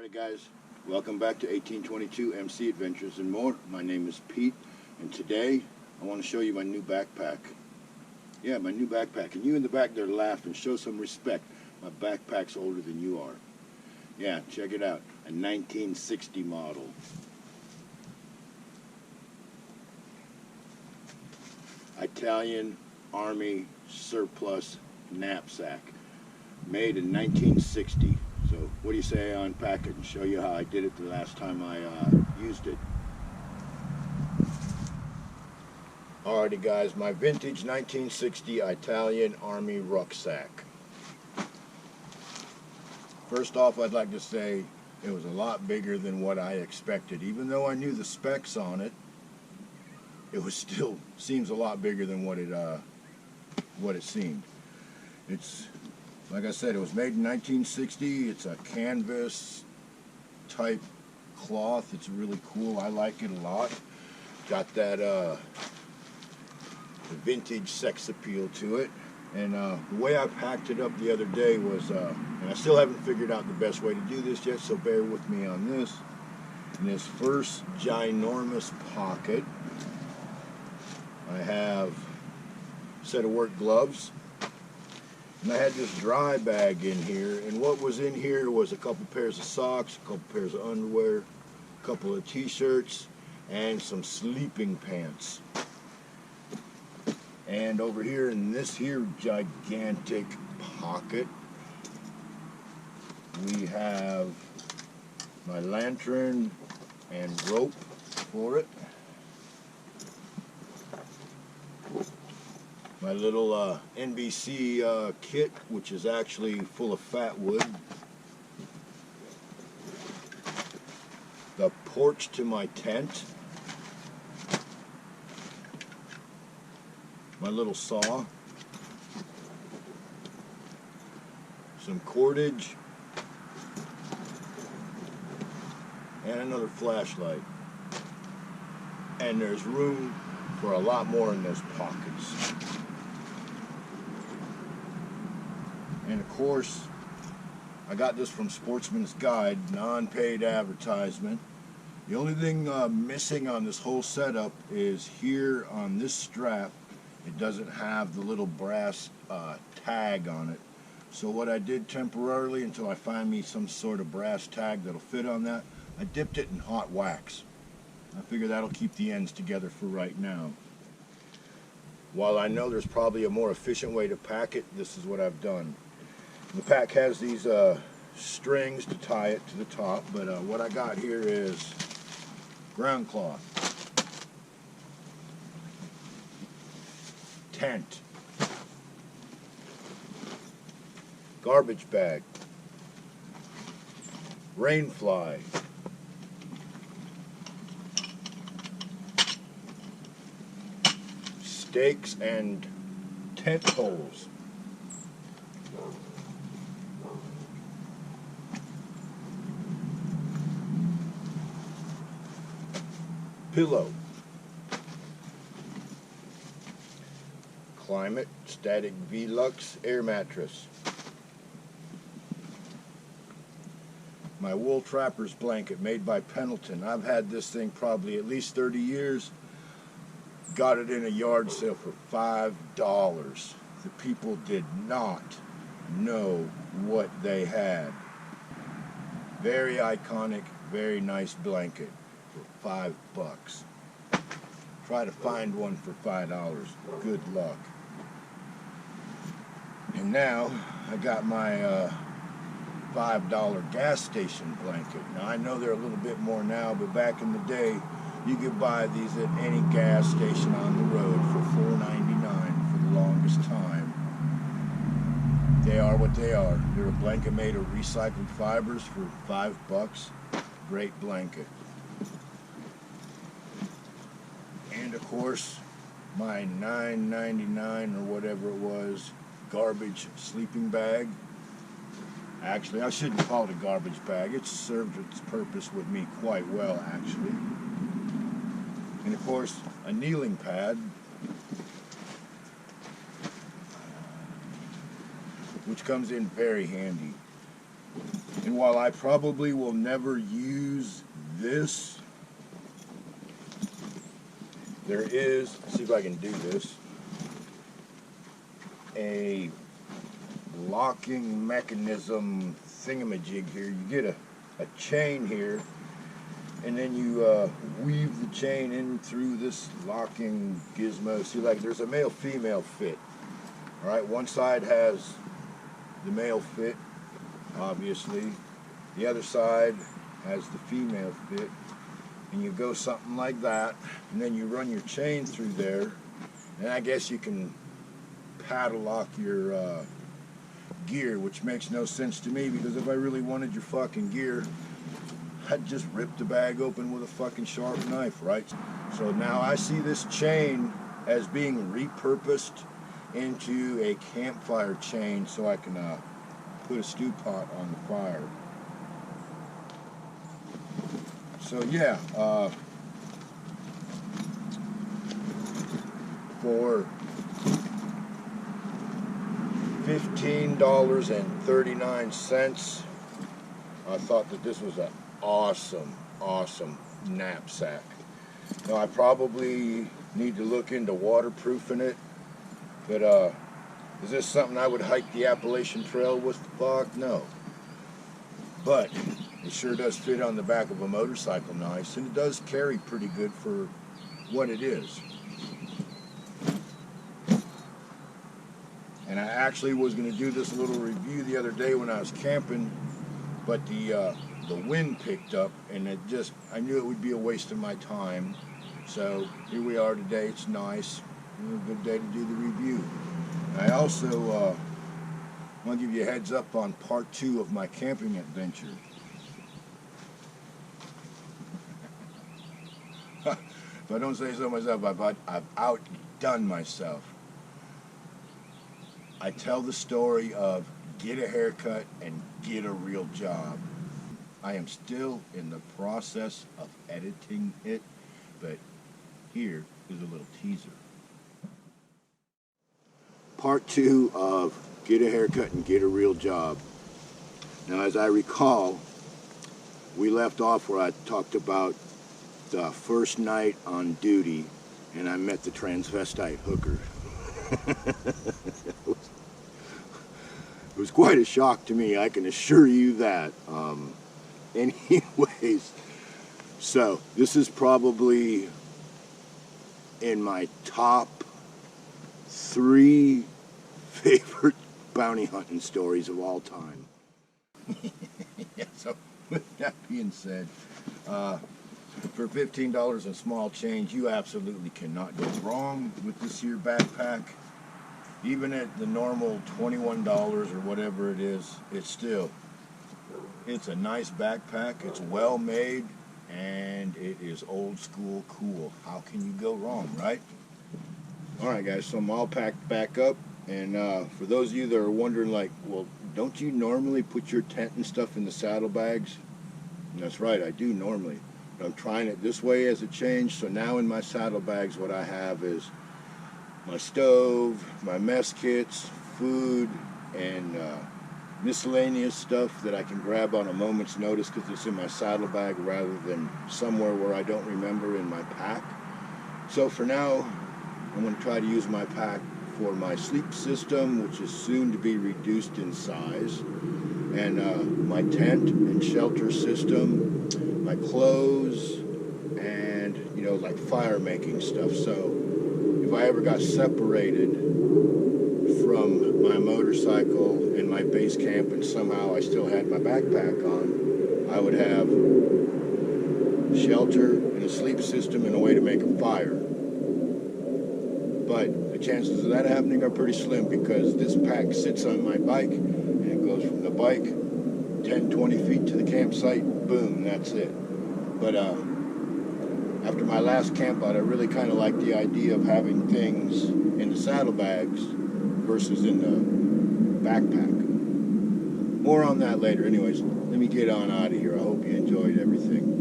Alright guys, welcome back to 1822 MC Adventures and More. My name is Pete, and today I want to show you my new backpack. Yeah, my new backpack. And you in the back there laughing, show some respect. My backpack's older than you are. Yeah, check it out. A 1960 model. Italian Army surplus knapsack. Made in 1960. So what do you say I unpack it and show you how I did it the last time I used it. Alrighty guys, my vintage 1960 Italian Army Rucksack. First off, I'd like to say it was a lot bigger than what I expected. Even though I knew the specs on it, it was still seems a lot bigger than what it seemed. It's like I said, it was made in 1960. It's a canvas type cloth. It's really cool. I like it a lot. Got that the vintage sex appeal to it. And the way I packed it up the other day was, and I still haven't figured out the best way to do this yet, so bear with me on this. In this first ginormous pocket, I have a set of work gloves. And I had this dry bag in here, and what was in here was a couple pairs of socks, a couple pairs of underwear, a couple of t-shirts, and some sleeping pants. And over here in this here gigantic pocket, we have my lantern and rope for it. My little NBC kit, which is actually full of fat wood. The porch to my tent. My little saw. Some cordage. And another flashlight. And there's room for a lot more in those pockets. And of course, I got this from Sportsman's Guide, non-paid advertisement. The only thing missing on this whole setup is here on this strap, it doesn't have the little brass tag on it. So what I did temporarily, until I find me some sort of brass tag that'll fit on that, I dipped it in hot wax. I figure that'll keep the ends together for right now. While I know there's probably a more efficient way to pack it, this is what I've done. The pack has these strings to tie it to the top, but what I got here is ground cloth, tent, garbage bag, rain fly, stakes and tent poles, pillow, Climate Static Velux air mattress, my wool trapper's blanket made by Pendleton. I've had this thing probably at least 30 years. Got it in a yard sale for $5. The people did not know what they had. Very iconic, very nice blanket. For $5. Try to find one for $5. Good luck. And now I got my $5 gas station blanket. Now I know they're a little bit more now, but back in the day you could buy these at any gas station on the road for $4.99 for the longest time. They are what they are. They're a blanket made of recycled fibers for $5. Great blanket. And of course, my $9.99 or whatever it was, garbage sleeping bag. Actually, I shouldn't call it a garbage bag. It's served its purpose with me quite well, actually. And of course, a kneeling pad, which comes in very handy. And while I probably will never use this, there is, let's see if I can do this, a locking mechanism thingamajig here. You get a chain here, and then you weave the chain in through this locking gizmo. See, like there's a male-female fit. All right, one side has the male fit, obviously. The other side has the female fit. And you go something like that, and then you run your chain through there, and I guess you can padlock your gear, which makes no sense to me, because if I really wanted your fucking gear, I'd just rip the bag open with a fucking sharp knife, right? So now I see this chain as being repurposed into a campfire chain so I can put a stew pot on the fire. So yeah, for $15.39, I thought that this was an awesome knapsack. Now I probably need to look into waterproofing it, but is this something I would hike the Appalachian Trail with? Fuck no. But it sure does fit on the back of a motorcycle nice, and it does carry pretty good for what it is. And I actually was going to do this little review the other day when I was camping, but the wind picked up, and I knew it would be a waste of my time. So here we are today. It's nice. A good day to do the review. I also want to give you a heads up on part 2 of my camping adventure. If I don't say so myself, I've outdone myself. I tell the story of get a haircut and get a real job. I am still in the process of editing it, but here is a little teaser. Part 2 of get a haircut and get a real job. Now, as I recall, we left off where I talked about the first night on duty, and I met the transvestite hooker. It was quite a shock to me, I can assure you that. Anyways, so this is probably in my top 3 favorite bounty hunting stories of all time. Yeah, so with that being said, for $15 and small change, you absolutely cannot go wrong with this here backpack. Even at the normal $21 or whatever it is, it's a nice backpack. It's well made, and it is old school cool. How can you go wrong, right? Alright guys, so I'm all packed back up, and for those of you that are wondering, like, well, don't you normally put your tent and stuff in the saddlebags? And that's right, I do normally. But I'm trying it this way as a change, so now in my saddlebags what I have is my stove, my mess kits, food, and miscellaneous stuff that I can grab on a moment's notice because it's in my saddlebag rather than somewhere where I don't remember in my pack. So for now, I'm going to try to use my pack for my sleep system, which is soon to be reduced in size, and my tent and shelter system, my clothes, and, you know, like fire making stuff. So if I ever got separated from my motorcycle and my base camp and somehow I still had my backpack on, I would have shelter and a sleep system and a way to make a fire. But the chances of that happening are pretty slim because this pack sits on my bike and it goes from the bike 10-20 feet to the campsite, boom, that's it. But after my last camp out, I really kind of like the idea of having things in the saddlebags versus in the backpack. More on that later. Anyways, let me get on out of here. I hope you enjoyed everything.